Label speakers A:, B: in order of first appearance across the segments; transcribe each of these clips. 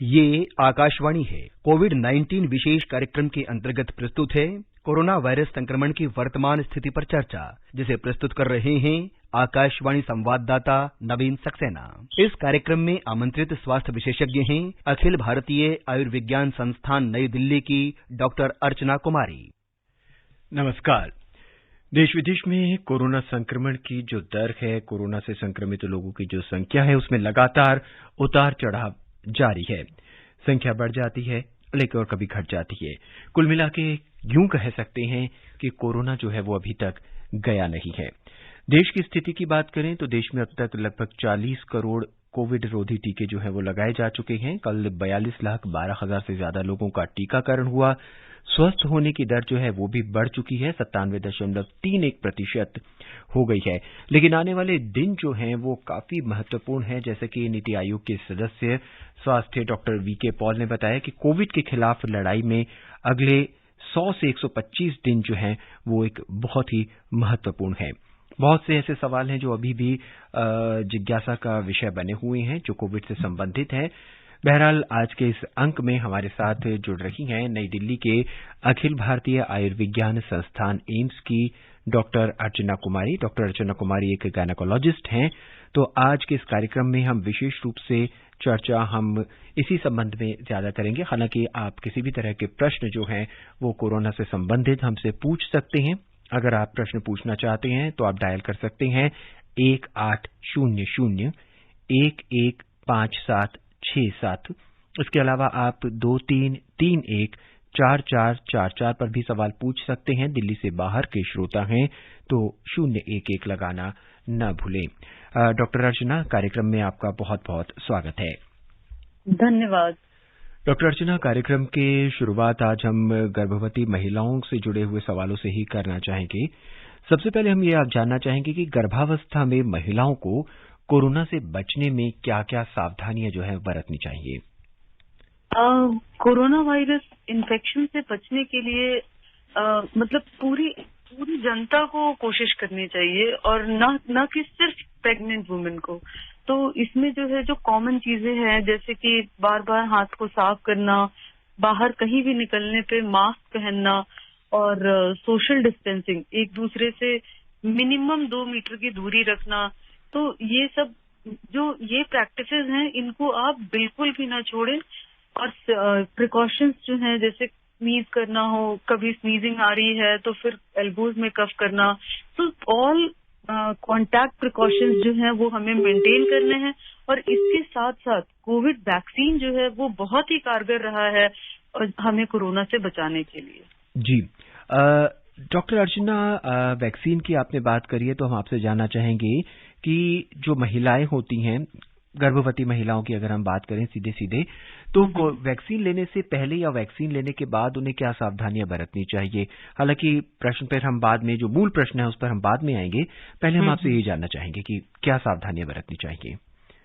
A: ये आकाशवाणी है। कोविड-19 विशेष कार्यक्रम के अंतर्गत प्रस्तुत है कोरोना वायरस संक्रमण की वर्तमान स्थिति पर चर्चा, जिसे प्रस्तुत कर रहे हैं आकाशवाणी संवाददाता नवीन सक्सेना। इस कार्यक्रम में आमंत्रित स्वास्थ्य विशेषज्ञ हैं अखिल भारतीय आयुर्विज्ञान संस्थान नई दिल्ली की डॉक्टर अर्चना कुमारी।
B: नमस्कार। देश विदेश में कोरोना संक्रमण की जो दर है, कोरोना से संक्रमित लोगों की जो संख्या है, उसमें लगातार उतार चढ़ाव जारी है। संख्या बढ़ जाती है लेकिन और कभी घट जाती है। कुल मिला के यूं कह सकते हैं कि कोरोना जो है वो अभी तक गया नहीं है। देश की स्थिति की बात करें तो देश में अब तक लगभग 40 करोड़ कोविड रोधी टीके जो है वो लगाए जा चुके हैं। कल 42,12,000 से ज्यादा लोगों का टीकाकरण हुआ। स्वस्थ होने की दर जो है वो भी बढ़ चुकी है, 97.31% हो गई है। लेकिन आने वाले दिन जो हैं वो काफी महत्वपूर्ण है। जैसे कि नीति आयोग के सदस्य स्वास्थ्य डॉक्टर वीके पॉल ने बताया कि कोविड के खिलाफ लड़ाई में अगले 100 से 125 दिन जो हैं वो एक बहुत ही महत्वपूर्ण है। बहुत से ऐसे सवाल हैं जो अभी भी जिज्ञासा का विषय बने हुए हैं, जो कोविड से संबंधित हैं। बहरहाल आज के इस अंक में हमारे साथ जुड़ रही हैं नई दिल्ली के अखिल भारतीय आयुर्विज्ञान संस्थान एम्स की डॉक्टर अर्चना कुमारी। डॉक्टर अर्चना कुमारी एक गायनेकोलॉजिस्ट हैं। तो आज के इस कार्यक्रम में हम विशेष रूप से चर्चा हम इसी संबंध में ज्यादा करेंगे। हालांकि आप किसी भी तरह के प्रश्न जो हैं वो कोरोना से संबंधित हमसे पूछ सकते हैं। अगर आप प्रश्न पूछना चाहते हैं तो आप डायल कर सकते हैं 1800-115767। इसके अलावा आप 23314444 पर भी सवाल पूछ सकते हैं। दिल्ली से बाहर के श्रोता हैं तो 011 लगाना न भूलें। डॉक्टर अर्चना, कार्यक्रम में आपका बहुत बहुत स्वागत है।
C: धन्यवाद।
B: डॉक्टर अर्चना, कार्यक्रम के शुरुआत आज हम गर्भवती महिलाओं से जुड़े हुए सवालों से ही करना चाहेंगे। सबसे पहले हम ये आप जानना चाहेंगे कि गर्भावस्था में महिलाओं को कोरोना से बचने में क्या क्या सावधानियां जो है बरतनी चाहिए?
C: कोरोना वायरस इन्फेक्शन से बचने के लिए मतलब पूरी जनता को कोशिश करनी चाहिए और न कि सिर्फ प्रेग्नेंट वुमेन को। तो इसमें जो है जो कॉमन चीजें हैं, जैसे कि बार बार हाथ को साफ करना, बाहर कहीं भी निकलने पे मास्क पहनना और सोशल डिस्टेंसिंग, एक दूसरे से मिनिमम 2 मीटर की दूरी रखना। तो ये सब जो ये प्रैक्टिसेस हैं, इनको आप बिल्कुल भी ना छोड़ें। और प्रिकॉशंस जो हैं, जैसे स्नीज करना हो, कभी स्नीजिंग आ रही है तो फिर एल्बोज में कफ करना, तो ऑल कॉन्टैक्ट प्रिकॉशंस जो हैं वो हमें मेंटेन करने हैं। और इसके साथ साथ कोविड वैक्सीन जो है वो बहुत ही कारगर रहा है और हमें कोरोना से बचाने के लिए।
B: जी डॉक्टर अर्चना, वैक्सीन की आपने बात करी है तो हम आपसे जानना चाहेंगे कि जो महिलाएं होती हैं, गर्भवती महिलाओं की अगर हम बात करें सीधे तो वैक्सीन लेने से पहले या वैक्सीन लेने के बाद उन्हें क्या सावधानियां बरतनी चाहिए? हालांकि प्रश्न पर हम बाद में, जो मूल प्रश्न है उस पर हम बाद में आएंगे। पहले हम आपसे ये जानना चाहेंगे कि क्या सावधानियां बरतनी चाहिए।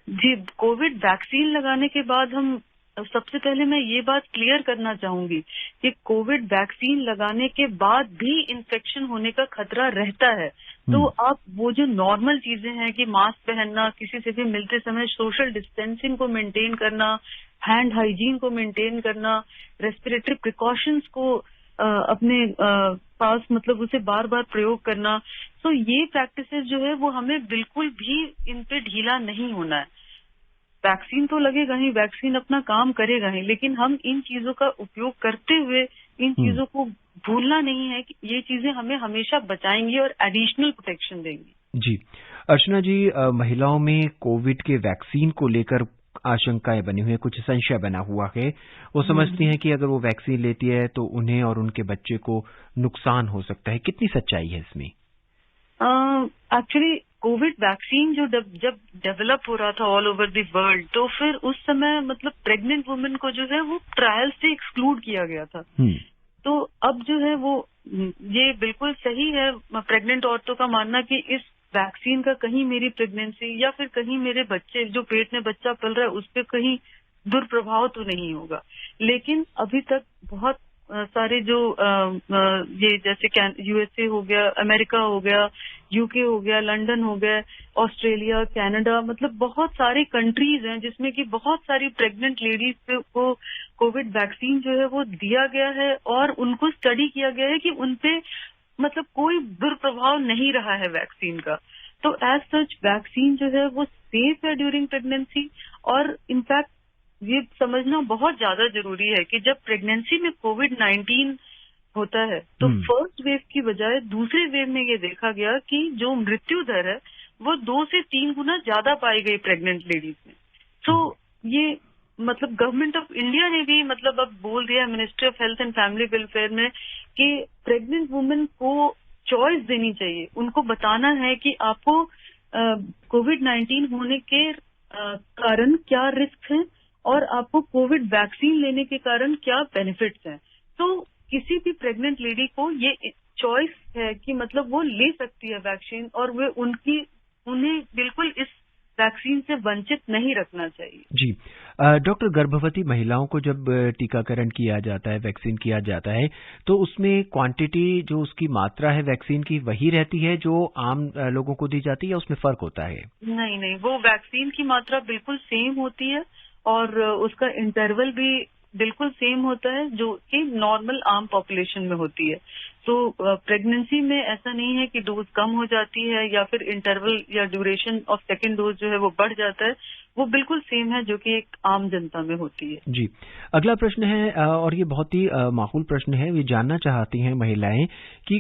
C: जी, कोविड वैक्सीन लगाने के बाद हम सबसे पहले मैं ये बात क्लियर करना चाहूंगी कि कोविड वैक्सीन लगाने के बाद भी इन्फेक्शन होने का खतरा रहता है। तो आप वो जो नॉर्मल चीजें हैं कि मास्क पहनना, किसी से भी मिलते समय सोशल डिस्टेंसिंग को मेंटेन करना, हैंड हाइजीन को मेंटेन करना, रेस्पिरेटरी प्रिकॉशंस को अपने पास मतलब उसे बार बार प्रयोग करना, तो ये प्रैक्टिसेस जो है वो हमें बिल्कुल भी इन पे ढीला नहीं होना है। वैक्सीन तो लगेगा ही, वैक्सीन अपना काम करेगा ही, लेकिन हम इन चीजों का उपयोग करते हुए इन चीजों को भूलना नहीं है कि ये चीजें हमें हमेशा बचाएंगी और एडिशनल प्रोटेक्शन देंगी।
B: जी अर्चना जी, महिलाओं में कोविड के वैक्सीन को लेकर आशंकाएं बनी हुई है, कुछ संशय बना हुआ है। वो समझती हैं कि अगर वो वैक्सीन लेती है तो उन्हें और उनके बच्चे को नुकसान हो सकता है। कितनी सच्चाई है इसमें?
C: एक्चुअली कोविड वैक्सीन जब डेवलप हो रहा था ऑल ओवर द वर्ल्ड, तो फिर उस समय मतलब प्रेग्नेंट वुमेन को जो है वो ट्रायल से एक्सक्लूड किया गया था। तो अब जो है वो ये बिल्कुल सही है प्रेग्नेंट औरतों का मानना कि इस वैक्सीन का कहीं मेरी प्रेगनेंसी या फिर कहीं मेरे बच्चे जो पेट में बच्चा पल रहा है उस पर कहीं दुष्प्रभाव तो नहीं होगा। लेकिन अभी तक बहुत सारे जो ये जैसे यूएसए हो गया, अमेरिका हो गया, यूके हो गया, लंदन हो गया, ऑस्ट्रेलिया, कनाडा, मतलब बहुत सारी कंट्रीज हैं जिसमें कि बहुत सारी प्रेग्नेंट लेडीज को कोविड वैक्सीन जो है वो दिया गया है और उनको स्टडी किया गया है कि उनपे मतलब कोई दुष्प्रभाव नहीं रहा है वैक्सीन का। तो एज सच वैक्सीन जो है वो सेफ है ड्यूरिंग प्रेगनेंसी। और इनफैक्ट ये समझना बहुत ज्यादा जरूरी है कि जब प्रेगनेंसी में कोविड-19 होता है तो फर्स्ट वेव की बजाय दूसरे वेव में ये देखा गया कि जो मृत्यु दर है वो 2 से 3 गुना ज्यादा पाई गई प्रेग्नेंट लेडीज में। तो ये मतलब गवर्नमेंट ऑफ इंडिया ने भी मतलब अब बोल दिया, ministry of health and family welfare में, कि प्रेग्नेंट वुमेन को चॉइस देनी चाहिए, उनको बताना है कि आपको कोविड-19 होने के कारण क्या रिस्क हैं और आपको कोविड वैक्सीन लेने के कारण क्या बेनिफिट्स हैं। तो किसी भी प्रेग्नेंट लेडी को ये चॉइस है कि मतलब वो ले सकती है वैक्सीन और वे उन्हें बिल्कुल इस वैक्सीन से वंचित नहीं रखना चाहिए।
B: जी डॉक्टर, गर्भवती महिलाओं को जब टीकाकरण किया जाता है, वैक्सीन किया जाता है, तो उसमें क्वांटिटी जो उसकी मात्रा है वैक्सीन की वही रहती है जो आम लोगों को दी जाती है या उसमें फर्क होता है?
C: नहीं, वो वैक्सीन की मात्रा बिल्कुल सेम होती है और उसका इंटरवल भी बिल्कुल सेम होता है जो कि नॉर्मल आम पॉपुलेशन में होती है। तो प्रेगनेंसी में ऐसा नहीं है कि डोज कम हो जाती है या फिर इंटरवल या ड्यूरेशन ऑफ सेकेंड डोज जो है वो बढ़ जाता है, वो बिल्कुल सेम है जो कि एक आम जनता में होती है।
B: जी, अगला प्रश्न है और ये बहुत ही माकूल प्रश्न है। ये जानना चाहती हैं महिलाएं कि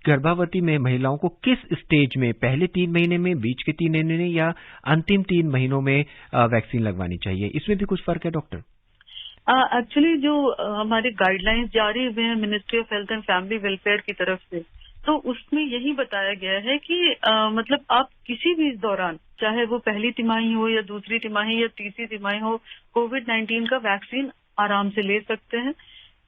B: गर्भावती में महिलाओं को किस स्टेज में, पहले 3 महीने में, बीच के 3 महीने में या अंतिम 3 महीनों में वैक्सीन लगवानी चाहिए? इसमें भी कुछ फर्क है डॉक्टर?
C: एक्चुअली जो हमारे गाइडलाइंस जारी हुए हैं ministry of health and family welfare की तरफ से, तो उसमें यही बताया गया है कि मतलब आप किसी भी इस दौरान, चाहे वो पहली तिमाही हो या दूसरी तिमाही या तीसरी तिमाही हो, कोविड-19 का वैक्सीन आराम से ले सकते हैं।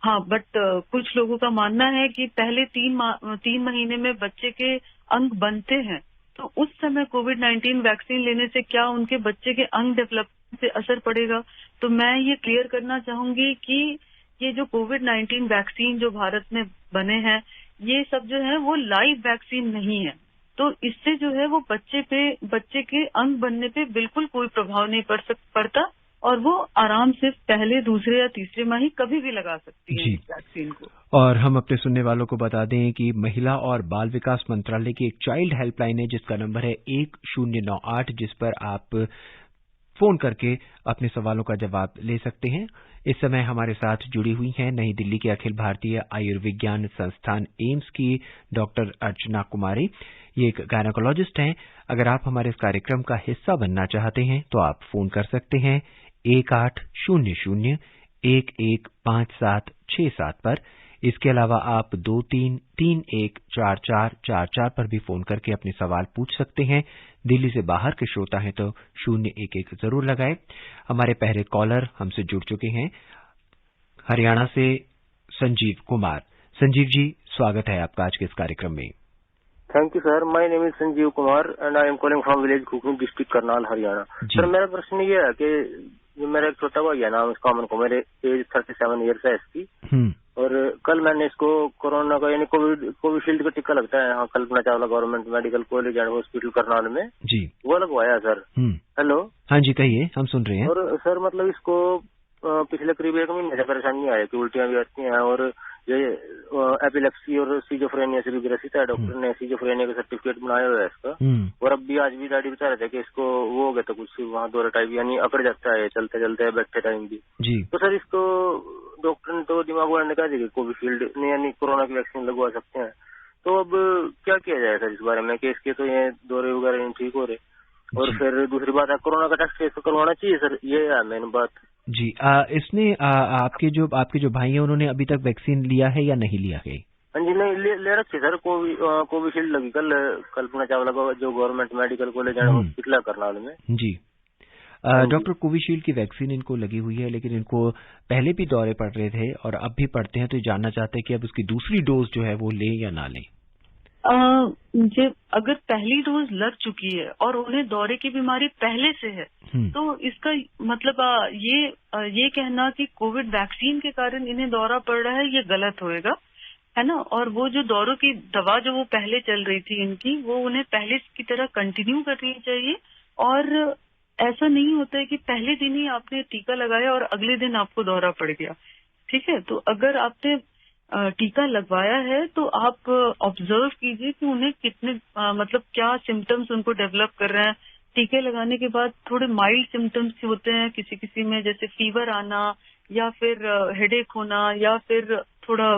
C: हाँ, बट कुछ लोगों का मानना है कि पहले 3 महीने में बच्चे के अंग बनते हैं, तो उस समय कोविड-19 वैक्सीन लेने से क्या उनके बच्चे के अंग डेवलपमेंट से असर पड़ेगा। तो मैं ये क्लियर करना चाहूंगी कि ये जो कोविड-19 वैक्सीन जो भारत में बने हैं, ये सब जो है वो लाइव वैक्सीन नहीं है। तो इससे जो है वो बच्चे के अंग बनने पे बिल्कुल कोई प्रभाव नहीं पड़ता और वो आराम से पहले, दूसरे या तीसरे माह ही कभी भी लगा सकती है इस वैक्सीन को।
B: और हम अपने सुनने वालों को बता दें कि महिला और बाल विकास मंत्रालय की एक चाइल्ड हेल्पलाइन है जिसका नंबर है 1098, जिस पर आप फोन करके अपने सवालों का जवाब ले सकते हैं। इस समय हमारे साथ जुड़ी हुई हैं नई दिल्ली के अखिल भारतीय आयुर्विज्ञान संस्थान एम्स की डॉक्टर अर्चना कुमारी। ये एक गायनेकोलॉजिस्ट हैं। अगर आप हमारे इस कार्यक्रम का हिस्सा बनना चाहते हैं तो आप फोन कर सकते हैं 1800-115767 पर। इसके अलावा आप 23314444 पर भी फोन करके अपने सवाल पूछ सकते हैं। दिल्ली से बाहर के श्रोता हैं तो 011 जरूर लगाएं। हमारे पहले कॉलर हमसे जुड़ चुके हैं हरियाणा से संजीव कुमार। संजीव जी, स्वागत है आपका आज के इस कार्यक्रम में।
D: Thank you sir, my name is Sanjeev Kumar and I am calling from village Khukhru, district Karnal, Haryana. Sir, मेरा प्रश्न ये है कि जो मेरा एक छोटा भाई है, नाम इसका अमन को, मेरे एज 37 ईयर्स है इसकी, और कल मैंने इसको कोरोना का यानी कोविशील्ड का टीका लगता है यहाँ Kalpana Chawla government medical college and hospital Karnal में जी, वो लगवाया सर। हेलो, हाँ जी कहिए, हम सुन रहे हैं। और सर मतलब इसको पिछले करीब 1 महीने से परेशानी आई कि उल्टियां भी आती हैं और ये एपिलेप्सी और सीजोफ्रेनिया से भी ग्रसित है। डॉक्टर ने सीजोफ्रेनिया का सर्टिफिकेट बनाया हुआ है इसका, और अब भी आज भी डैडी बता रहे थे कि इसको वो हो गया था कुछ वहाँ दौरा टाइप, यानी अकड़ जाता है चलते चलते बैठते टाइम भी जी। तो सर इसको डॉक्टर ने तो दिमाग वाले ने कहा कि कोविशील्ड यानी कोरोना की वैक्सीन लगवा सकते हैं। तो अब क्या किया जाए सर इस बारे में कि इसके तो ये दौरे वगैरह ठीक हो रहे, और फिर दूसरी बात है कोरोना का टेस्ट करवाना चाहिए सर, ये है मेन बात जी।
B: इसमें आपके जो भाई हैं उन्होंने अभी तक वैक्सीन लिया है या नहीं लिया है?
D: हाँ जी, नहीं ले रखी सर, कोविशील्ड लगी कल कल्पना चावला का जो government medical college and hospital Karnal में जी।
B: डॉक्टर, कोविशील्ड की वैक्सीन इनको लगी हुई है, लेकिन इनको पहले भी दौरे पड़ रहे थे और अब भी पड़ते हैं, तो जानना चाहते हैं कि अब उसकी दूसरी डोज जो है वो लें या ना लें।
C: अगर पहली डोज लग चुकी है और उन्हें दौरे की बीमारी पहले से है तो इसका मतलब ये कहना कि कोविड वैक्सीन के कारण इन्हें दौरा पड़ रहा है, ये गलत होएगा, है ना। और वो जो दौरों की दवा जो वो पहले चल रही थी इनकी, वो उन्हें पहले की तरह कंटिन्यू करनी चाहिए। और ऐसा नहीं होता है कि पहले दिन ही आपने टीका लगाया और अगले दिन आपको दौरा पड़ गया, ठीक है। तो अगर आपने टीका लगवाया है तो आप ऑब्जर्व कीजिए कि उन्हें कितने मतलब क्या सिम्टम्स उनको डेवलप कर रहे हैं। टीके लगाने के बाद थोड़े माइल्ड सिम्टम्स होते हैं किसी किसी में, जैसे फीवर आना या फिर हेडेक होना या फिर थोड़ा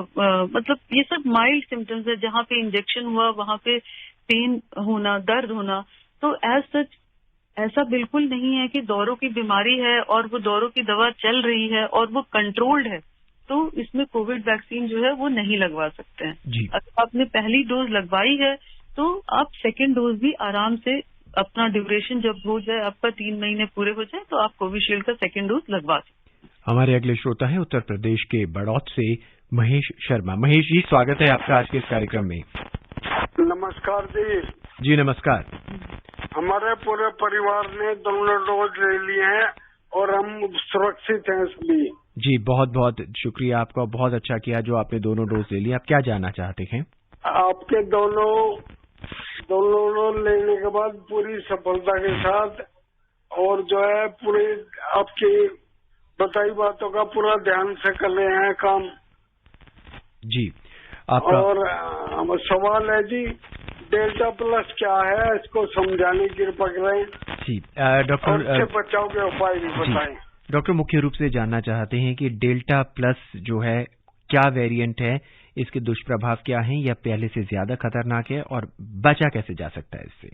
C: मतलब ये सब माइल्ड सिम्टम्स है। जहाँ पे इंजेक्शन हुआ वहाँ पे पेन होना, दर्द होना। तो एज सच ऐसा बिल्कुल नहीं है कि दौरों की बीमारी है और वो दौरों की दवा चल रही है और वो कंट्रोल्ड है, तो इसमें कोविड वैक्सीन जो है वो नहीं लगवा सकते हैं। अगर आपने पहली डोज लगवाई है तो आप सेकेंड डोज भी आराम से अपना ड्यूरेशन जब हो जाए, आपका 3 महीने पूरे हो जाए, तो आप कोविशील्ड का सेकेंड डोज लगवा सकते हैं।
B: हमारे अगले श्रोता है उत्तर प्रदेश के बड़ौत से महेश शर्मा। महेश जी, स्वागत है आपका आज के इस कार्यक्रम में।
E: नमस्कार जी।
B: जी नमस्कार।
E: हमारे पूरे परिवार ने दोनों डोज ले लिए हैं और हम सुरक्षित हैं सभी।
B: जी बहुत बहुत शुक्रिया आपका, बहुत अच्छा किया जो आपने दोनों डोज ले लिया। आप क्या जानना चाहते हैं?
E: आपके दोनों डोज लेने के बाद पूरी सफलता के साथ और जो है पूरी आपकी बताई बातों का पूरा ध्यान से कर रहे हैं काम।
B: जी आपका
E: और सवाल है जी, डेल्टा प्लस क्या है, इसको समझाने की कृपा करें।
B: जी डॉक्टर,
E: इससे बचाव के उपाय भी बताएं।
B: डॉक्टर मुख्य रूप से जानना चाहते हैं कि डेल्टा प्लस जो है क्या वेरिएंट है, इसके दुष्प्रभाव क्या हैं, या पहले से ज्यादा खतरनाक है और बचा कैसे जा सकता है इससे?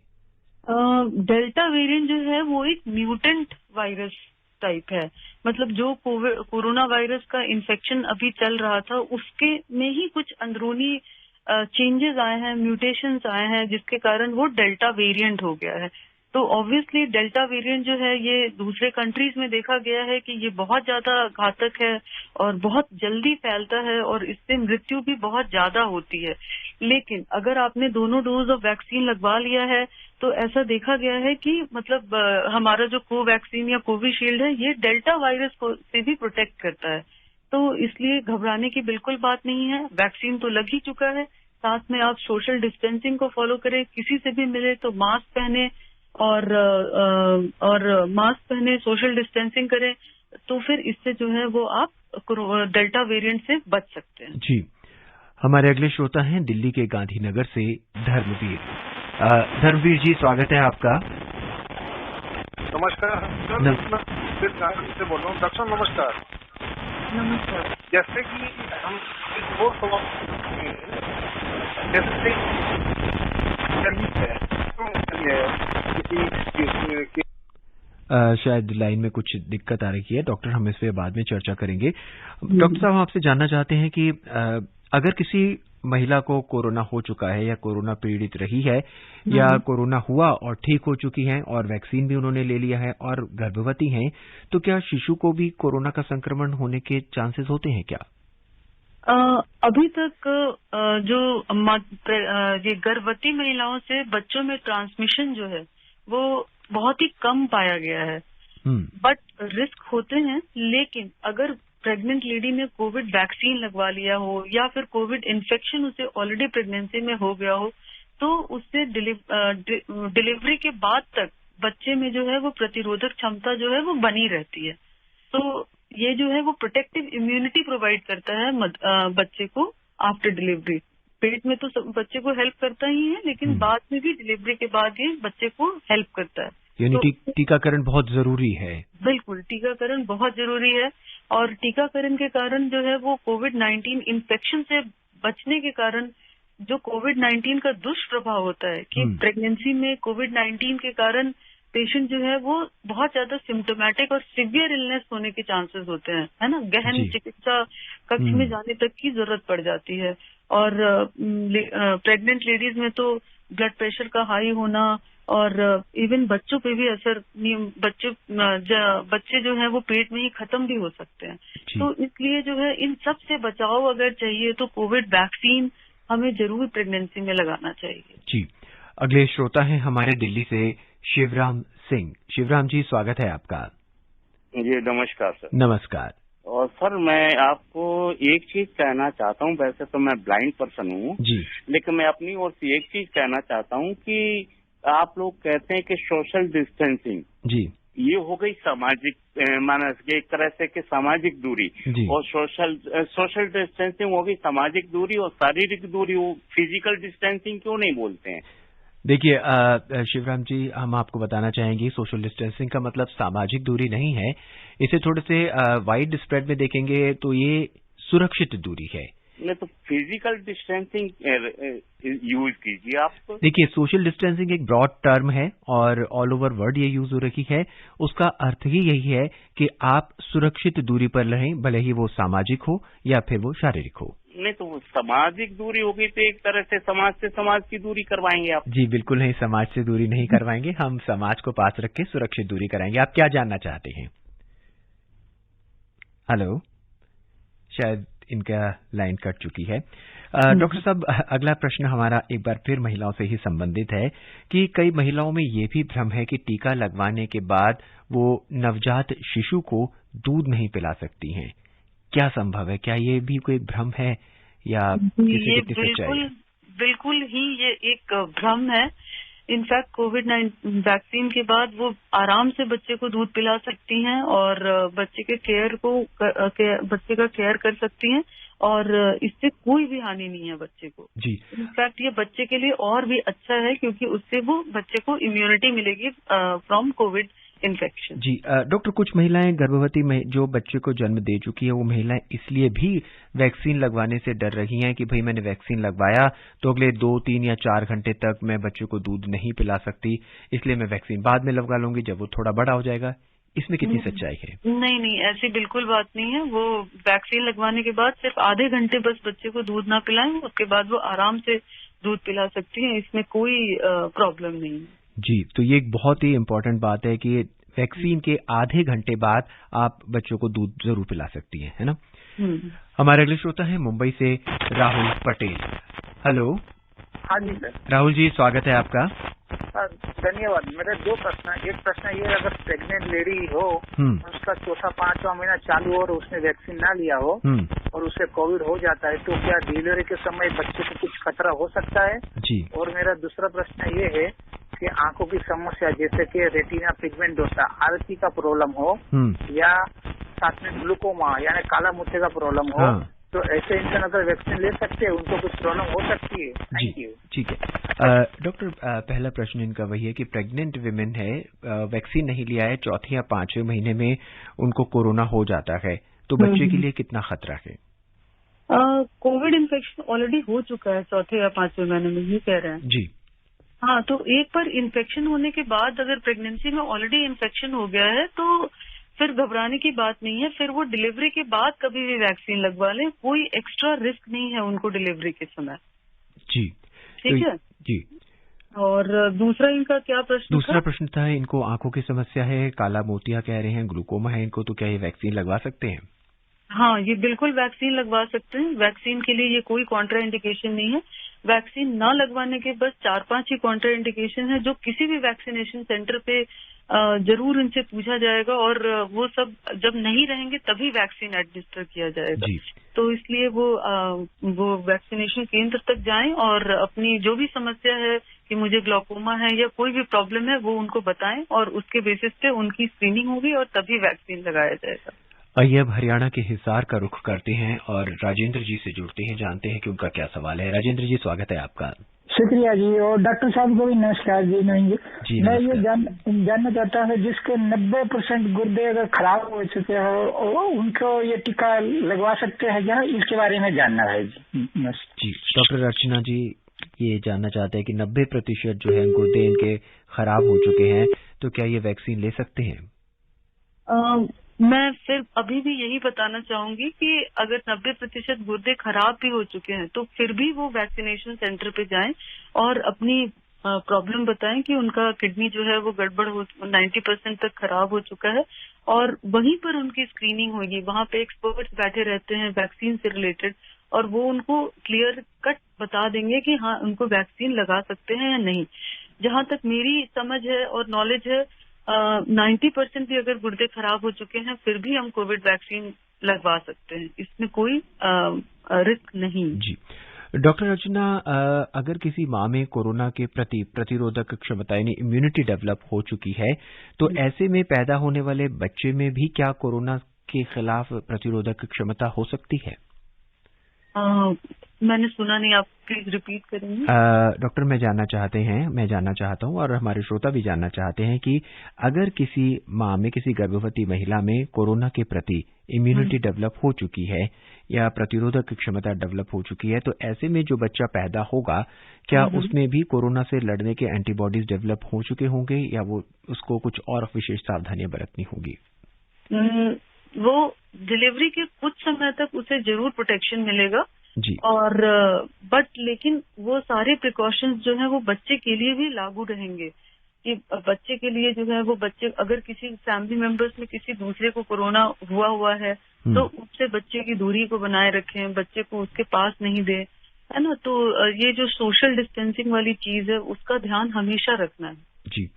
C: डेल्टा वेरिएंट जो है वो एक म्यूटेंट वायरस टाइप है। मतलब जो कोरोना वायरस का इन्फेक्शन अभी चल रहा था उसके में ही कुछ अंदरूनी चेंजेस आए हैं, म्यूटेशंस आए हैं, जिसके कारण वो डेल्टा वेरिएंट हो गया है। तो ऑब्वियसली डेल्टा वेरिएंट जो है ये दूसरे कंट्रीज में देखा गया है कि ये बहुत ज्यादा घातक है और बहुत जल्दी फैलता है और इससे मृत्यु भी बहुत ज्यादा होती है। लेकिन अगर आपने दोनों डोज ऑफ वैक्सीन लगवा लिया है तो ऐसा देखा गया है कि मतलब हमारा जो कोवैक्सीन या कोविशील्ड है ये डेल्टा वायरस से भी प्रोटेक्ट करता है। तो इसलिए घबराने की बिल्कुल बात नहीं है। वैक्सीन तो लग ही चुका है, साथ में आप सोशल डिस्टेंसिंग को फॉलो करें, किसी से भी मिले तो मास्क पहने और मास्क पहने, सोशल डिस्टेंसिंग करें, तो फिर इससे जो है वो आप डेल्टा वेरिएंट से बच सकते हैं।
B: जी हमारे अगले श्रोता हैं दिल्ली के गांधीनगर से धर्मवीर। धर्मवीर जी, स्वागत है आपका।
F: नमस्कार से बोल रहा हूँ। डॉक्टर नमस्कार।
C: नमस्कार।
F: जैसे कि हम वो सवाल जैसे
B: शायद लाइन में कुछ दिक्कत आ रही है डॉक्टर, हम इस पे बाद में चर्चा करेंगे। डॉक्टर साहब, हम आपसे जानना चाहते हैं कि अगर किसी महिला को कोरोना हो चुका है या कोरोना पीड़ित रही है या कोरोना हुआ और ठीक हो चुकी हैं और वैक्सीन भी उन्होंने ले लिया है और गर्भवती हैं, तो क्या शिशु को भी कोरोना का संक्रमण होने के चांसेस होते हैं क्या?
C: अभी तक जो ये गर्भवती महिलाओं से बच्चों में ट्रांसमिशन जो है वो बहुत ही कम पाया गया है, बट रिस्क होते हैं। लेकिन अगर प्रेग्नेंट लेडी ने कोविड वैक्सीन लगवा लिया हो या फिर कोविड इन्फेक्शन उसे ऑलरेडी प्रेगनेंसी में हो गया हो, तो उससे डिलीवरी के बाद तक बच्चे में जो है वो प्रतिरोधक क्षमता जो है वो बनी रहती है। तो ये जो है वो प्रोटेक्टिव इम्यूनिटी प्रोवाइड करता है बच्चे को आफ्टर डिलीवरी। पेट में तो बच्चे को हेल्प करता ही है, लेकिन बाद में भी डिलीवरी के बाद ये बच्चे को हेल्प करता है।
B: यानी टीकाकरण बहुत जरूरी है।
C: बिल्कुल, टीकाकरण बहुत जरूरी है। और टीकाकरण के कारण जो है वो कोविड-19 इन्फेक्शन से बचने के कारण जो कोविड-19 का दुष्प्रभाव होता है कि प्रेगनेंसी में कोविड-19 के कारण पेशेंट जो है वो बहुत ज्यादा सिम्टोमेटिक और सिवियर इलनेस होने के चांसेस होते हैं, है ना। गहन चिकित्सा कक्ष में जाने तक की जरूरत पड़ जाती है। और प्रेग्नेंट लेडीज में तो ब्लड प्रेशर का हाई होना और इवन बच्चों पे भी असर, बच्चे जो है वो पेट में ही खत्म भी हो सकते हैं। तो इसलिए जो है इन सब से बचाव अगर चाहिए तो कोविड वैक्सीन हमें जरूर प्रेगनेंसी में लगाना चाहिए।
B: जी, अगले श्रोता हैं हमारे दिल्ली से शिवराम सिंह। शिवराम जी, स्वागत है आपका।
G: जी नमस्कार सर।
B: नमस्कार।
G: और सर मैं आपको एक चीज कहना चाहता हूँ, वैसे तो मैं ब्लाइंड पर्सन हूँ जी, लेकिन मैं अपनी ओर से एक चीज कहना चाहता हूँ कि आप लोग कहते हैं कि सोशल डिस्टेंसिंग जी, ये हो गई सामाजिक माना एक तरह से कि सामाजिक दूरी, और सोशल डिस्टेंसिंग हो गई सामाजिक दूरी, और शारीरिक दूरी वो फिजिकल डिस्टेंसिंग क्यों नहीं बोलते हैं?
B: देखिए शिवराम जी, हम आपको बताना चाहेंगे सोशल डिस्टेंसिंग का मतलब सामाजिक दूरी नहीं है। इसे थोड़े से वाइड स्प्रेड में देखेंगे तो ये सुरक्षित दूरी है।
G: नहीं तो फिजिकल डिस्टेंसिंग यूज कीजिए आप।
B: देखिए, सोशल डिस्टेंसिंग एक ब्रॉड टर्म है और ऑल ओवर वर्ल्ड ये यूज हो रही है। उसका अर्थ ही यही है कि आप सुरक्षित दूरी पर रहें, भले ही वो सामाजिक हो या फिर वो शारीरिक हो।
G: नहीं तो वो सामाजिक दूरी होगी तो एक तरह से समाज की दूरी करवाएंगे आप?
B: जी बिल्कुल नहीं, समाज से दूरी नहीं करवाएंगे, हम समाज को पास रख के सुरक्षित दूरी कराएंगे। आप क्या जानना चाहते हैं? हेलो, शायद इनका लाइन कट चुकी है। डॉक्टर साहब, अगला प्रश्न हमारा एक बार फिर महिलाओं से ही संबंधित है कि कई महिलाओं में ये भी भ्रम है कि टीका लगवाने के बाद वो नवजात शिशु को दूध नहीं पिला सकती हैं। क्या संभव है? क्या ये भी कोई भ्रम है या
C: ये बिल्कुल ही ये एक भ्रम है। इनफैक्ट कोविड-19 वैक्सीन के बाद वो आराम से बच्चे को दूध पिला सकती हैं और बच्चे का केयर कर सकती हैं, और इससे कोई भी हानि नहीं है बच्चे को जी। इनफैक्ट ये बच्चे के लिए और भी अच्छा है क्योंकि उससे वो बच्चे को इम्यूनिटी मिलेगी फ्रॉम कोविड इन्फेक्शन।
B: जी डॉक्टर, कुछ महिलाएं गर्भवती में जो बच्चे को जन्म दे चुकी है वो महिलाएं इसलिए भी वैक्सीन लगवाने से डर रही हैं कि भाई मैंने वैक्सीन लगवाया तो अगले 2, 3 या 4 घंटे तक मैं बच्चे को दूध नहीं पिला सकती, इसलिए मैं वैक्सीन बाद में लगवा लूंगी जब वो थोड़ा बड़ा हो जाएगा। इसमें कितनी सच्चाई है?
C: नहीं, ऐसी बिल्कुल बात नहीं है। वो वैक्सीन लगवाने के बाद सिर्फ आधे घंटे बस बच्चे को दूध ना पिलाएं, उसके बाद वो आराम से दूध पिला सकती हैं, इसमें कोई प्रॉब्लम नहीं है।
B: जी, तो ये एक बहुत ही इम्पोर्टेंट बात है कि वैक्सीन के आधे घंटे बाद आप बच्चों को दूध जरूर पिला सकती हैं, है ना? हमारे अगले श्रोता है मुंबई से राहुल पटेल। हेलो।
H: हाँ जी सर।
B: राहुल जी, स्वागत है आपका।
H: धन्यवाद। मेरे 2 प्रश्न है। एक प्रश्न ये, अगर प्रेग्नेंट लेडी हो उसका 4था 5वां महीना चालू हो और उसने वैक्सीन ना लिया हो और उसे कोविड हो जाता है तो क्या डिलीवरी के समय बच्चे को कुछ खतरा हो सकता है? जी। और मेरा दूसरा प्रश्न ये है कि आंखों की समस्या जैसे कि रेटिना पिगमेंटोसा आरती का प्रॉब्लम हो या साथ में ग्लूकोमा यानी काला मोतिया का प्रॉब्लम हो, तो ऐसे इंसान अगर वैक्सीन ले सकते हैं उनको कुछ प्रॉब्लम हो सकती है? Thank you.
B: ठीक है डॉक्टर, पहला प्रश्न इनका वही है कि प्रेग्नेंट विमेन है, वैक्सीन नहीं लिया है, 4थे या 5वें महीने में उनको कोरोना हो जाता है, तो बच्चे के लिए कितना खतरा है?
C: कोविड इन्फेक्शन ऑलरेडी हो चुका है 4थे या 5वें महीने में, ये कह रहे हैं
B: जी।
C: हाँ, तो एक बार इन्फेक्शन होने के बाद अगर प्रेगनेंसी में ऑलरेडी इन्फेक्शन हो गया है तो फिर घबराने की बात नहीं है। फिर वो डिलीवरी के बाद कभी भी वैक्सीन लगवा लें, कोई एक्स्ट्रा रिस्क नहीं है उनको डिलीवरी के समय।
B: जी
C: ठीक है
B: जी।
C: और दूसरा इनका क्या प्रश्न?
B: दूसरा प्रश्न था, इनको आंखों की समस्या है, काला मोतिया कह रहे हैं, ग्लूकोमा है इनको, तो क्या ये वैक्सीन लगवा सकते हैं?
C: हाँ, ये बिल्कुल वैक्सीन लगवा सकते हैं। वैक्सीन के लिए ये कोई कॉन्ट्रा इंडिकेशन नहीं है। वैक्सीन न लगवाने के बस 4-5 ही कॉन्ट्रा इंडिकेशन है जो किसी भी वैक्सीनेशन सेंटर पे जरूर इनसे पूछा जाएगा और वो सब जब नहीं रहेंगे तभी वैक्सीन एडमिनिस्टर किया जाएगा। तो इसलिए वो वैक्सीनेशन केंद्र तक जाएं और अपनी जो भी समस्या है कि मुझे ग्लूकोमा है या कोई भी प्रॉब्लम है वो उनको बताएं और उसके बेसिस पे उनकी स्क्रीनिंग होगी और तभी वैक्सीन लगाया जाएगा।
B: आइए अब हरियाणा के हिसार का रुख करते हैं और राजेंद्र जी से जुड़ते हैं, जानते हैं कि उनका क्या सवाल है। राजेंद्र जी, स्वागत है आपका।
I: शुक्रिया जी, और डॉक्टर साहब को भी नमस्कार जी। मैं ये जानना चाहता हूँ जिसके 90% गुर्दे अगर खराब हो चुके हो उनको ये टीका लगवा सकते हैं क्या? इसके बारे में जानना है जी।
B: डॉक्टर अर्चना जी ये जानना चाहते हैं कि 90% जो है गुर्दे इनके खराब हो चुके हैं, तो क्या ये वैक्सीन ले सकते हैं?
C: मैं फिर अभी भी यही बताना चाहूंगी कि अगर 90% गुर्दे खराब भी हो चुके हैं तो फिर भी वो वैक्सीनेशन सेंटर पे जाएं और अपनी प्रॉब्लम बताएं कि उनका किडनी जो है वो गड़बड़ हो 90% तक खराब हो चुका है और वहीं पर उनकी स्क्रीनिंग होगी। वहां पे एक्सपर्ट्स बैठे रहते हैं वैक्सीन से रिलेटेड और वो उनको क्लियर कट बता देंगे कि हाँ उनको वैक्सीन लगा सकते हैं या नहीं। जहां तक मेरी समझ है और नॉलेज है 90% भी अगर गुर्दे खराब हो चुके हैं फिर भी हम कोविड वैक्सीन लगवा सकते हैं, इसमें कोई रिस्क नहीं।
B: जी डॉक्टर अर्चना, अगर किसी माँ में कोरोना के प्रति प्रतिरोधक क्षमता यानी इम्यूनिटी डेवलप हो चुकी है तो ऐसे में पैदा होने वाले बच्चे में भी क्या कोरोना के खिलाफ प्रतिरोधक क्षमता हो सकती है?
C: मैंने सुना नहीं, आप प्लीज रिपीट करेंगे?
B: डॉक्टर मैं जानना चाहता हूँ और हमारे श्रोता भी जानना चाहते हैं कि अगर किसी माँ में, किसी गर्भवती महिला में कोरोना के प्रति इम्यूनिटी डेवलप हो चुकी है या प्रतिरोधक क्षमता डेवलप हो चुकी है तो ऐसे में जो बच्चा पैदा होगा क्या उसमें भी कोरोना से लड़ने के एंटीबॉडीज डेवलप हो चुके होंगे या वो उसको कुछ और विशेष सावधानियां बरतनी होगी?
C: वो डिलीवरी के कुछ समय तक उसे जरूर प्रोटेक्शन मिलेगा
B: जी,
C: और बट लेकिन वो सारे प्रिकॉशंस जो हैं वो बच्चे के लिए भी लागू रहेंगे कि बच्चे के लिए जो है वो बच्चे अगर किसी फैमिली मेंबर्स में किसी दूसरे को कोरोना हुआ है तो उससे बच्चे की दूरी को बनाए रखें, बच्चे को उसके पास नहीं दे, है ना। तो ये जो सोशल डिस्टेंसिंग वाली चीज है उसका ध्यान हमेशा रखना है।
B: जी,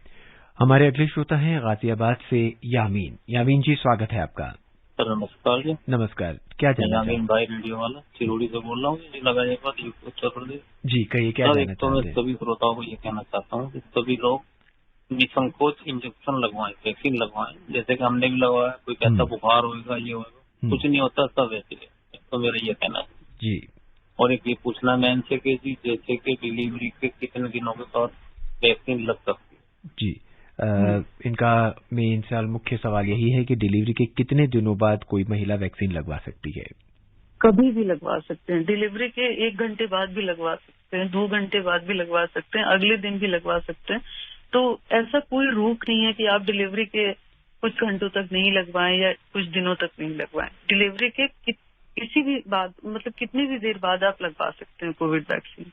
B: हमारे अगले श्रोता हैं गाजियाबाद से यामीन। यामीन जी स्वागत है आपका।
J: नमस्कार जी।
B: नमस्कार, क्या जानना चाहते हैं?
J: भाई रेडियो वाला चिरोड़ी से बोल रहा हूँ, उत्तर प्रदेश।
B: जी कहिए, क्या जानना चाहते हैं?
J: मैं सभी श्रोताओं को ये कहना चाहता हूँ कि सभी लोग निसंकोच इंजेक्शन लगवाएं, वैक्सीन लगवाएं। जैसे कि हमने भी लगवाया, कोई कहता बुखार होगा ये होगा, कुछ नहीं होता, सब वैसे है। तो मेरा ये कहना है
B: जी। और
J: एक ये पूछना मैं इनसे कि जी जैसे कि डिलीवरी के कितने दिनों के बाद वैक्सीन लग सकती है?
B: जी इनका मेन सवाल, मुख्य सवाल यही है कि डिलीवरी के कितने दिनों बाद कोई महिला वैक्सीन लगवा सकती है?
C: कभी भी लगवा सकते हैं, डिलीवरी के 1 घंटे बाद भी लगवा सकते हैं, 2 घंटे बाद भी लगवा सकते हैं, अगले दिन भी लगवा सकते हैं। तो ऐसा कोई रोक नहीं है कि आप डिलीवरी के कुछ घंटों तक नहीं लगवाएं या कुछ दिनों तक नहीं लगवाएं। डिलीवरी के किसी भी बाद, मतलब कितनी भी देर बाद आप लगवा सकते हैं कोविड वैक्सीन।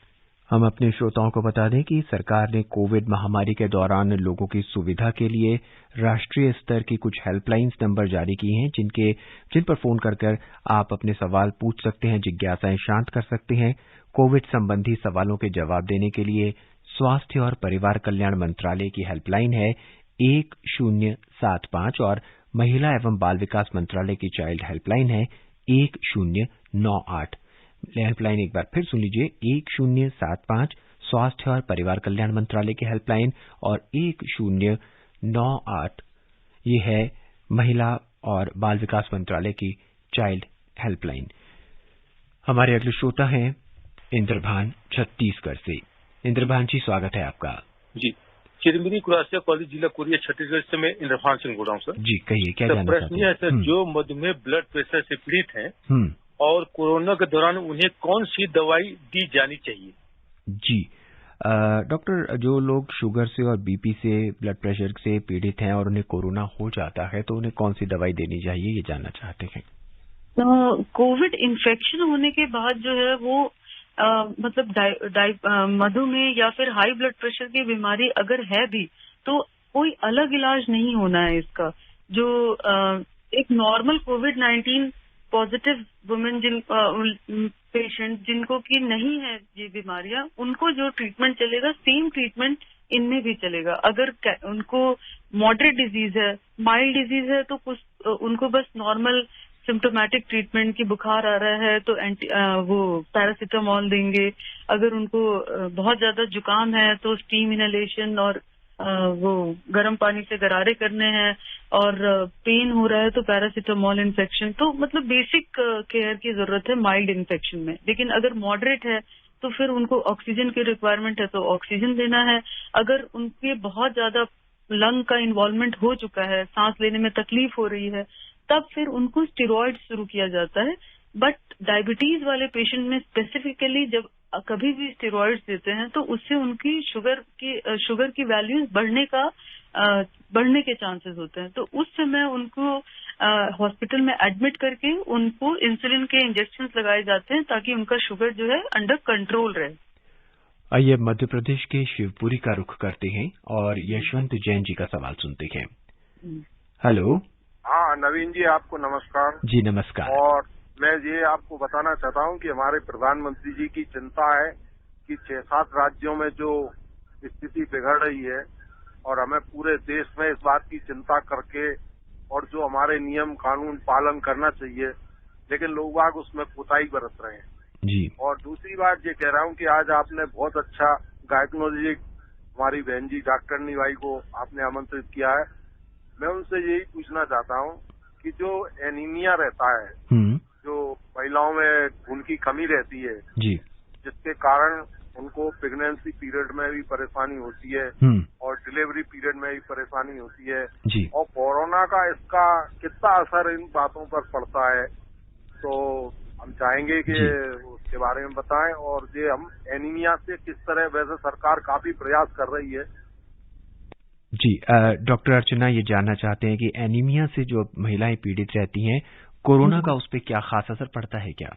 B: हम अपने श्रोताओं को बता दें कि सरकार ने कोविड महामारी के दौरान लोगों की सुविधा के लिए राष्ट्रीय स्तर की कुछ हेल्पलाइंस नंबर जारी किए हैं जिन पर फोन कर आप अपने सवाल पूछ सकते हैं, जिज्ञासाएं शांत कर सकते हैं। कोविड संबंधी सवालों के जवाब देने के लिए स्वास्थ्य और परिवार कल्याण मंत्रालय की हेल्पलाइन है 1075 और महिला एवं बाल विकास मंत्रालय की चाइल्ड हेल्पलाइन है 1098। हेल्पलाइन एक बार फिर सुन लीजिए, 1075 स्वास्थ्य और परिवार कल्याण मंत्रालय की हेल्पलाइन और 1098 ये है महिला और बाल विकास मंत्रालय की चाइल्ड हेल्पलाइन। हमारे अगले श्रोता हैं इंद्रभान छत्तीसगढ़ से। इंद्रभान जी स्वागत है आपका।
K: जी, चिरमिरी कुरासिया कॉलेज, जिला कोरिया, छत्तीसगढ़ से मैं इंद्रभान सिंह बोल रहा हूँ सर।
B: जी कहिए, क्या जानना चाहते हैं?
K: प्रश्न है सर, जो मधुमेह ब्लड प्रेशर से पीड़ित हैं और कोरोना के दौरान उन्हें कौन सी दवाई दी जानी चाहिए?
B: जी डॉक्टर, जो लोग शुगर से और बीपी से, ब्लड प्रेशर से पीड़ित हैं और उन्हें कोरोना हो जाता है तो उन्हें कौन सी दवाई देनी चाहिए, ये जानना चाहते हैं।
C: कोविड इन्फेक्शन होने के बाद जो है वो मतलब मधुमेह या फिर हाई ब्लड प्रेशर की बीमारी अगर है भी तो कोई अलग इलाज नहीं होना है इसका। जो एक नॉर्मल कोविड-19 पॉजिटिव वुमेन पेशेंट जिनको की नहीं है ये बीमारियां, उनको जो ट्रीटमेंट चलेगा सेम ट्रीटमेंट इनमें भी चलेगा। अगर उनको मॉडरेट डिजीज है, माइल्ड डिजीज है तो कुछ उनको बस नॉर्मल सिम्टोमेटिक ट्रीटमेंट की बुखार आ रहा है तो वो पैरासिटामोल देंगे। अगर उनको बहुत ज्यादा जुकाम है तो स्टीम इनहेलेशन और वो गर्म पानी से गरारे करने हैं, और पेन हो रहा है तो पैरासिटामोल इन्फेक्शन। तो मतलब बेसिक केयर की जरूरत है माइल्ड इन्फेक्शन में। लेकिन अगर मॉडरेट है तो फिर उनको ऑक्सीजन की रिक्वायरमेंट है तो ऑक्सीजन देना है। अगर उनके बहुत ज्यादा लंग का इन्वॉल्वमेंट हो चुका है, सांस लेने में तकलीफ हो रही है, तब फिर उनको स्टेरॉइड शुरू किया जाता है। बट डायबिटीज वाले पेशेंट में स्पेसिफिकली जब कभी भी स्टेरॉइड्स देते हैं तो उससे उनकी शुगर की वैल्यूज बढ़ने के चांसेस होते हैं। तो उस समय उनको हॉस्पिटल में एडमिट करके उनको इंसुलिन के इंजेक्शंस लगाए जाते हैं ताकि उनका शुगर जो है अंडर कंट्रोल रहे।
B: आइए मध्य प्रदेश के शिवपुरी का रुख करते हैं और यशवंत जैन जी का सवाल सुनते हैं। हेलो।
F: हाँ नवीन जी, आपको नमस्कार।
B: जी नमस्कार।
F: और मैं ये आपको बताना चाहता हूँ कि हमारे प्रधानमंत्री जी की चिंता है कि 6-7 राज्यों में जो स्थिति बिगड़ रही है और हमें पूरे देश में इस बात की चिंता करके और जो हमारे नियम कानून पालन करना चाहिए, लेकिन लोग बाग उसमें कोताही बरत रहे हैं
B: जी।
F: और दूसरी बात ये कह रहा हूँ कि आज आपने बहुत अच्छा गायकोलॉजिक हमारी बहन जी डॉक्टरनी बाई को आपने आमंत्रित किया है। मैं उनसे यही पूछना चाहता हूँ कि जो एनीमिया रहता है, जो महिलाओं में खून की कमी रहती है
B: जी,
F: जिसके कारण उनको प्रेगनेंसी पीरियड में भी परेशानी होती है और डिलीवरी पीरियड में भी परेशानी होती है
B: जी।
F: और कोरोना का इसका कितना असर इन बातों पर पड़ता है, तो हम चाहेंगे कि उसके बारे में बताएं। और ये हम एनीमिया से किस तरह, वैसे सरकार काफी प्रयास कर रही है।
B: जी, डॉक्टर अर्चना ये जानना चाहते हैं कि एनीमिया से जो महिलाएं पीड़ित रहती हैं, कोरोना का उस पर क्या खास असर पड़ता है क्या?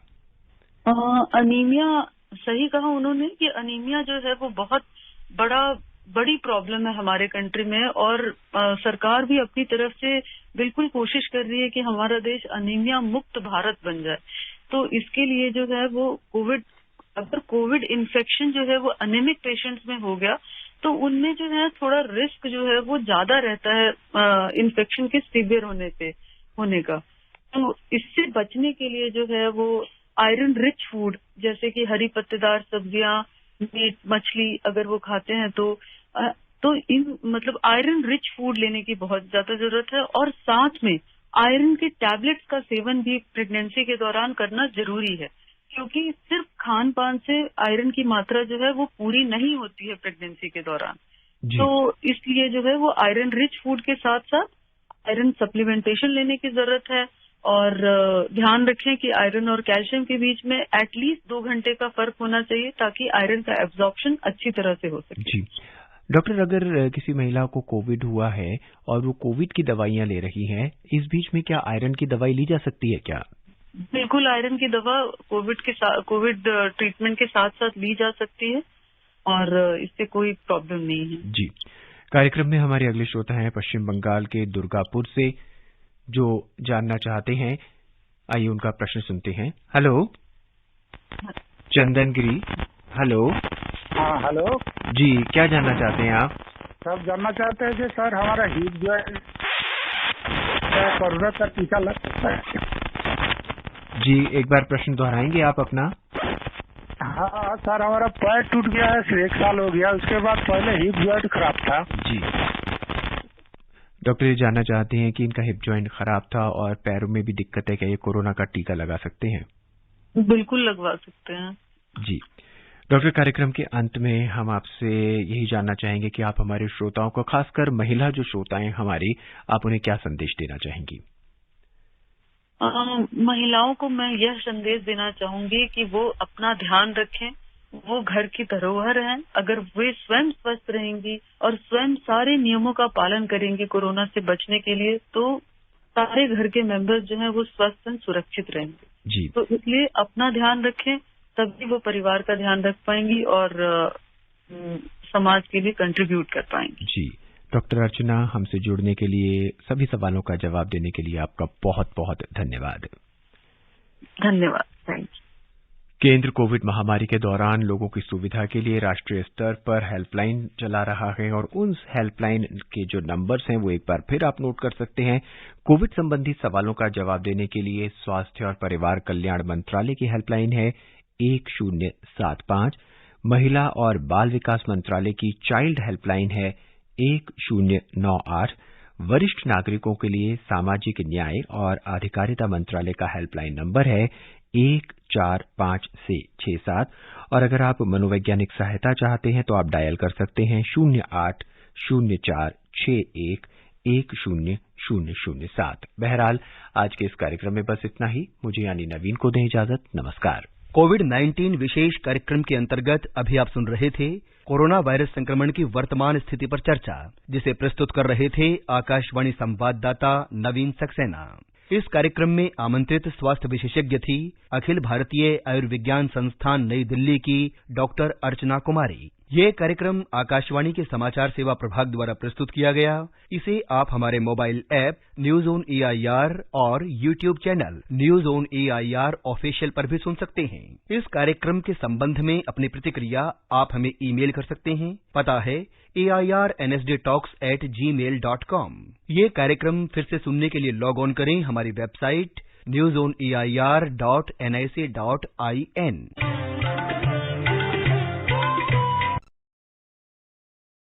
C: अनीमिया, सही कहा उन्होंने कि अनीमिया जो है वो बहुत बड़ी प्रॉब्लम है हमारे कंट्री में और सरकार भी अपनी तरफ से बिल्कुल कोशिश कर रही है कि हमारा देश अनीमिया मुक्त भारत बन जाए। तो इसके लिए जो है वो अगर कोविड इन्फेक्शन जो है वो अनेमिक पेशेंट्स में हो गया तो उनमें जो है थोड़ा रिस्क जो है वो ज्यादा रहता है इन्फेक्शन के सीवियर होने का। तो इससे बचने के लिए जो है वो आयरन रिच फूड जैसे कि हरी पत्तेदार सब्जियां, मीट, मछली अगर वो खाते हैं तो इन मतलब आयरन रिच फूड लेने की बहुत ज्यादा जरूरत है। और साथ में आयरन के टैबलेट्स का सेवन भी प्रेगनेंसी के दौरान करना जरूरी है, क्योंकि सिर्फ खान पान से आयरन की मात्रा जो है वो पूरी नहीं होती है प्रेगनेंसी के दौरान। तो इसलिए जो है वो आयरन रिच फूड के साथ साथ आयरन सप्लीमेंटेशन लेने की जरूरत है। और ध्यान रखें कि आयरन और कैल्शियम के बीच में एटलीस्ट 2 घंटे का फर्क होना चाहिए ताकि आयरन का एब्जॉर्प्शन अच्छी तरह से हो सके।
B: जी डॉक्टर, अगर किसी महिला को कोविड हुआ है और वो कोविड की दवाइयां ले रही हैं, इस बीच में क्या आयरन की दवाई ली जा सकती है क्या?
C: बिल्कुल, आयरन की दवा कोविड ट्रीटमेंट के साथ साथ ली जा सकती है और इससे कोई प्रॉब्लम नहीं है।
B: जी, कार्यक्रम में हमारे अगले श्रोता हैं पश्चिम बंगाल के दुर्गापुर से, जो जानना चाहते हैं। आइए उनका प्रश्न सुनते हैं। Hello Chandangiri, hello.
L: हाँ हेलो
B: जी, क्या जानना चाहते हैं आप?
L: सब जानना चाहते हैं कि सर हमारा हिप जो है कोरोना का टीका लग सकता है?
B: जी, एक बार प्रश्न दोहराएंगे आप अपना?
L: हाँ सर, हमारा पैर टूट गया है, 1 साल हो गया, उसके बाद पहले हिप जॉइंट खराब था।
B: जी, डॉक्टर ये जानना चाहते हैं कि इनका हिप जॉइंट खराब था और पैरों में भी दिक्कत है, क्या ये कोरोना का टीका लगा सकते हैं?
C: बिल्कुल लगवा सकते हैं।
B: जी डॉक्टर, कार्यक्रम के अंत में हम आपसे यही जानना चाहेंगे कि आप हमारे श्रोताओं को, खासकर महिला जो श्रोताएं हमारी, आप उन्हें क्या संदेश देना चाहेंगी?
C: महिलाओं को मैं यह संदेश देना चाहूंगी कि वो अपना ध्यान रखें। वो घर की धरोहर हैं। अगर वे स्वयं स्वस्थ रहेंगी और स्वयं सारे नियमों का पालन करेंगी कोरोना से बचने के लिए, तो सारे घर के मेंबर्स जो हैं वो स्वस्थ और सुरक्षित रहेंगे।
B: जी,
C: तो इसलिए अपना ध्यान रखें, तभी वो परिवार का ध्यान रख पाएंगी और समाज के लिए कंट्रीब्यूट कर पाएंगी।
B: जी, डॉक्टर अर्चना, हमसे जुड़ने के लिए, सभी सवालों का जवाब देने के लिए आपका बहुत बहुत धन्यवाद।
C: धन्यवाद, थैंक यू।
B: केंद्र कोविड महामारी के दौरान लोगों की सुविधा के लिए राष्ट्रीय स्तर पर हेल्पलाइन चला रहा है और उन हेल्पलाइन के जो नंबर्स हैं वो एक बार फिर आप नोट कर सकते हैं। कोविड संबंधी सवालों का जवाब देने के लिए स्वास्थ्य और परिवार कल्याण मंत्रालय की हेल्पलाइन है 1075, महिला और बाल विकास मंत्रालय की चाइल्ड हेल्पलाइन है 1098, वरिष्ठ नागरिकों के लिए सामाजिक न्याय और अधिकारिता मंत्रालय का हेल्पलाइन नंबर है 145 से 67, और अगर आप मनोवैज्ञानिक सहायता चाहते हैं तो आप डायल कर सकते हैं 0804611007। बहरहाल आज के इस कार्यक्रम में बस इतना ही। मुझे यानी नवीन को दें इजाजत। नमस्कार।
A: कोविड-19 विशेष कार्यक्रम के अंतर्गत अभी आप सुन रहे थे कोरोना वायरस संक्रमण की वर्तमान स्थिति पर चर्चा, जिसे प्रस्तुत कर रहे थे आकाशवाणी संवाददाता नवीन सक्सेना। इस कार्यक्रम में आमंत्रित स्वास्थ्य विशेषज्ञ थी अखिल भारतीय आयुर्विज्ञान संस्थान नई दिल्ली की डॉक्टर अर्चना कुमारी, ये कार्यक्रम आकाशवाणी के समाचार सेवा प्रभाग द्वारा प्रस्तुत किया गया। इसे आप हमारे mobile app news on AIR और YouTube channel news on AIR official पर भी सुन सकते हैं। इस कार्यक्रम के संबंध में अपनी प्रतिक्रिया आप हमें ईमेल कर सकते हैं। पता है airnsdtalks@gmail.com। ये कार्यक्रम फिर से सुनने के लिए लॉग ऑन करें हमारी वेबसाइट newsonair.nic.in।